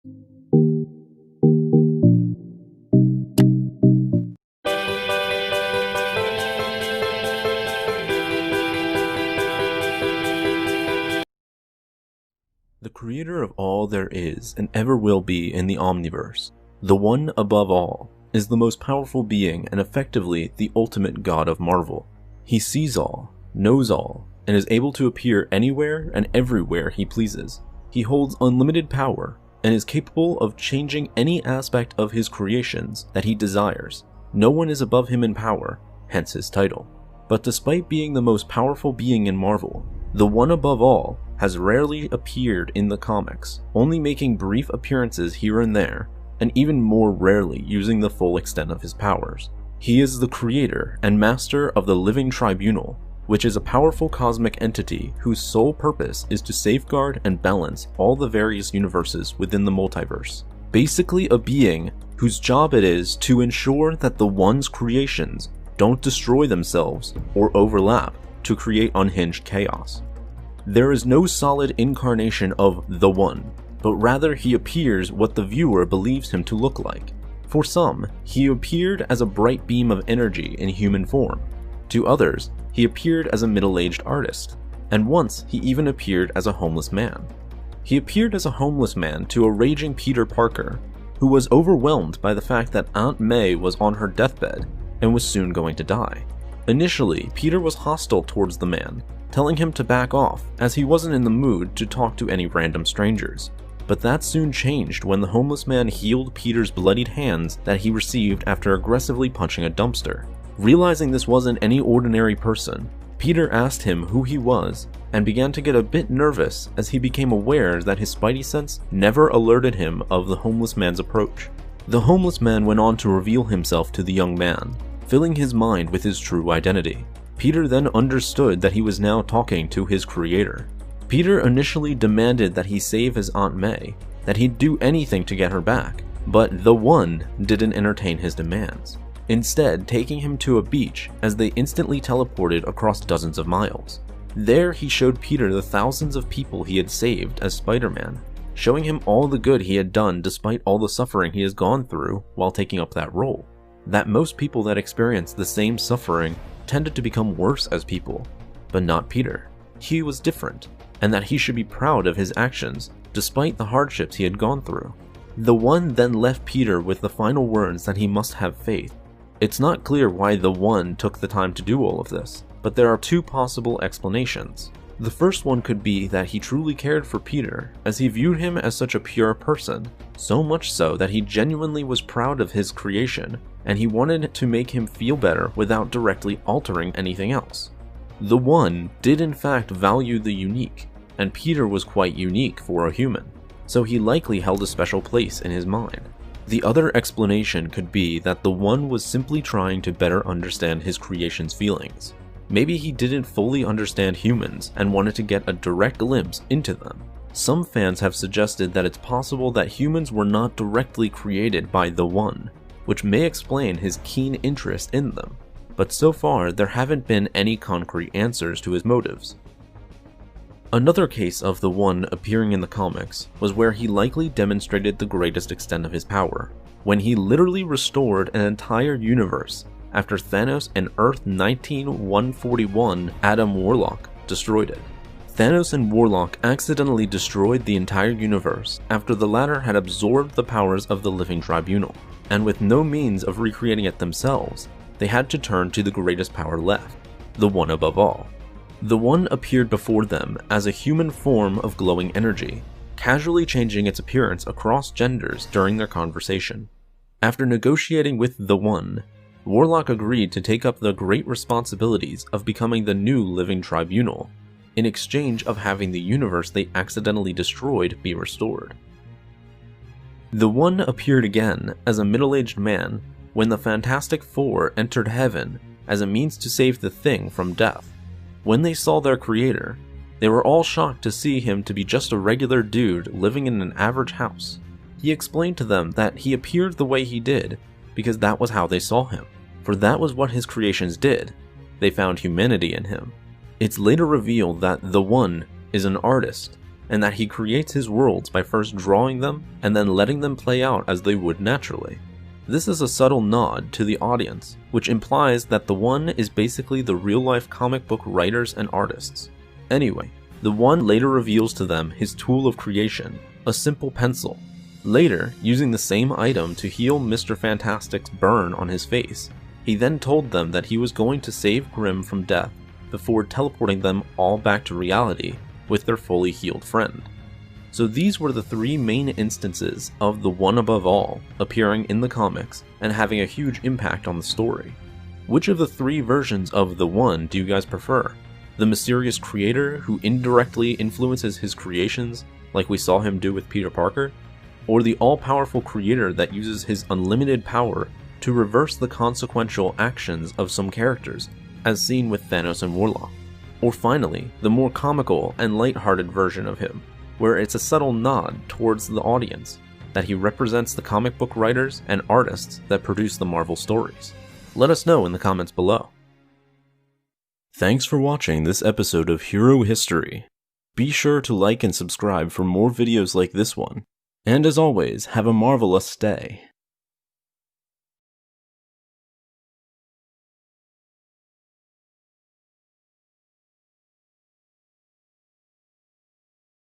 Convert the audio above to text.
The creator of all there is and ever will be in the Omniverse, the one above all, is the most powerful being and effectively the ultimate god of Marvel. He sees all, knows all, and is able to appear anywhere and everywhere he pleases. He holds unlimited power and is capable of changing any aspect of his creations that he desires. No one is above him in power, hence his title. But despite being the most powerful being in Marvel, the one above all has rarely appeared in the comics, only making brief appearances here and there, and even more rarely using the full extent of his powers. He is the creator and master of the Living Tribunal, which is a powerful cosmic entity whose sole purpose is to safeguard and balance all the various universes within the multiverse. Basically a being whose job it is to ensure that the One's creations don't destroy themselves or overlap to create unhinged chaos. There is no solid incarnation of the One, but rather he appears what the viewer believes him to look like. For some, he appeared as a bright beam of energy in human form. To others, he appeared as a middle-aged artist, and once he even appeared as a homeless man. He appeared as a homeless man to a raging Peter Parker, who was overwhelmed by the fact that Aunt May was on her deathbed and was soon going to die. Initially, Peter was hostile towards the man, telling him to back off as he wasn't in the mood to talk to any random strangers. But that soon changed when the homeless man healed Peter's bloodied hands that he received after aggressively punching a dumpster. Realizing this wasn't any ordinary person, Peter asked him who he was and began to get a bit nervous as he became aware that his spidey sense never alerted him of the homeless man's approach. The homeless man went on to reveal himself to the young man, filling his mind with his true identity. Peter then understood that he was now talking to his creator. Peter initially demanded that he save his Aunt May, that he'd do anything to get her back, but the One didn't entertain his demands, instead taking him to a beach as they instantly teleported across dozens of miles. There he showed Peter the thousands of people he had saved as Spider-Man, showing him all the good he had done despite all the suffering he has gone through while taking up that role. That most people that experienced the same suffering tended to become worse as people, but not Peter. He was different, and that he should be proud of his actions despite the hardships he had gone through. The One then left Peter with the final words that he must have faith. It's not clear why the One took the time to do all of this, but there are two possible explanations. The first one could be that he truly cared for Peter, as he viewed him as such a pure person, so much so that he genuinely was proud of his creation, and he wanted to make him feel better without directly altering anything else. The One did in fact value the unique, and Peter was quite unique for a human, so he likely held a special place in his mind. The other explanation could be that the One was simply trying to better understand his creation's feelings. Maybe he didn't fully understand humans and wanted to get a direct glimpse into them. Some fans have suggested that it's possible that humans were not directly created by the One, which may explain his keen interest in them, but so far there haven't been any concrete answers to his motives. Another case of the One appearing in the comics was where he likely demonstrated the greatest extent of his power, when he literally restored an entire universe after Thanos and Earth 19141 Adam Warlock destroyed it. Thanos and Warlock accidentally destroyed the entire universe after the latter had absorbed the powers of the Living Tribunal, and with no means of recreating it themselves, they had to turn to the greatest power left, the One above all. The One appeared before them as a human form of glowing energy, casually changing its appearance across genders during their conversation. After negotiating with the One, Warlock agreed to take up the great responsibilities of becoming the new Living Tribunal, in exchange of having the universe they accidentally destroyed be restored. The One appeared again as a middle-aged man when the Fantastic Four entered heaven as a means to save the Thing from death. When they saw their creator, they were all shocked to see him to be just a regular dude living in an average house. He explained to them that he appeared the way he did because that was how they saw him, for that was what his creations did. They found humanity in him. It's later revealed that the One is an artist, and that he creates his worlds by first drawing them and then letting them play out as they would naturally. This is a subtle nod to the audience, which implies that the One is basically the real-life comic book writers and artists. Anyway, the One later reveals to them his tool of creation, a simple pencil. Later, using the same item to heal Mr. Fantastic's burn on his face, he then told them that he was going to save Grimm from death before teleporting them all back to reality with their fully healed friend. So these were the three main instances of the One Above All appearing in the comics and having a huge impact on the story. Which of the three versions of the One do you guys prefer? The mysterious creator who indirectly influences his creations, like we saw him do with Peter Parker? Or the all-powerful creator that uses his unlimited power to reverse the consequential actions of some characters, as seen with Thanos and Warlock? Or finally, the more comical and light-hearted version of him, where it's a subtle nod towards the audience, that he represents the comic book writers and artists that produce the Marvel stories? Let us know in the comments below. Thanks for watching this episode of Hero History. Be sure to like and subscribe for more videos like this one. And as always, have a marvelous day.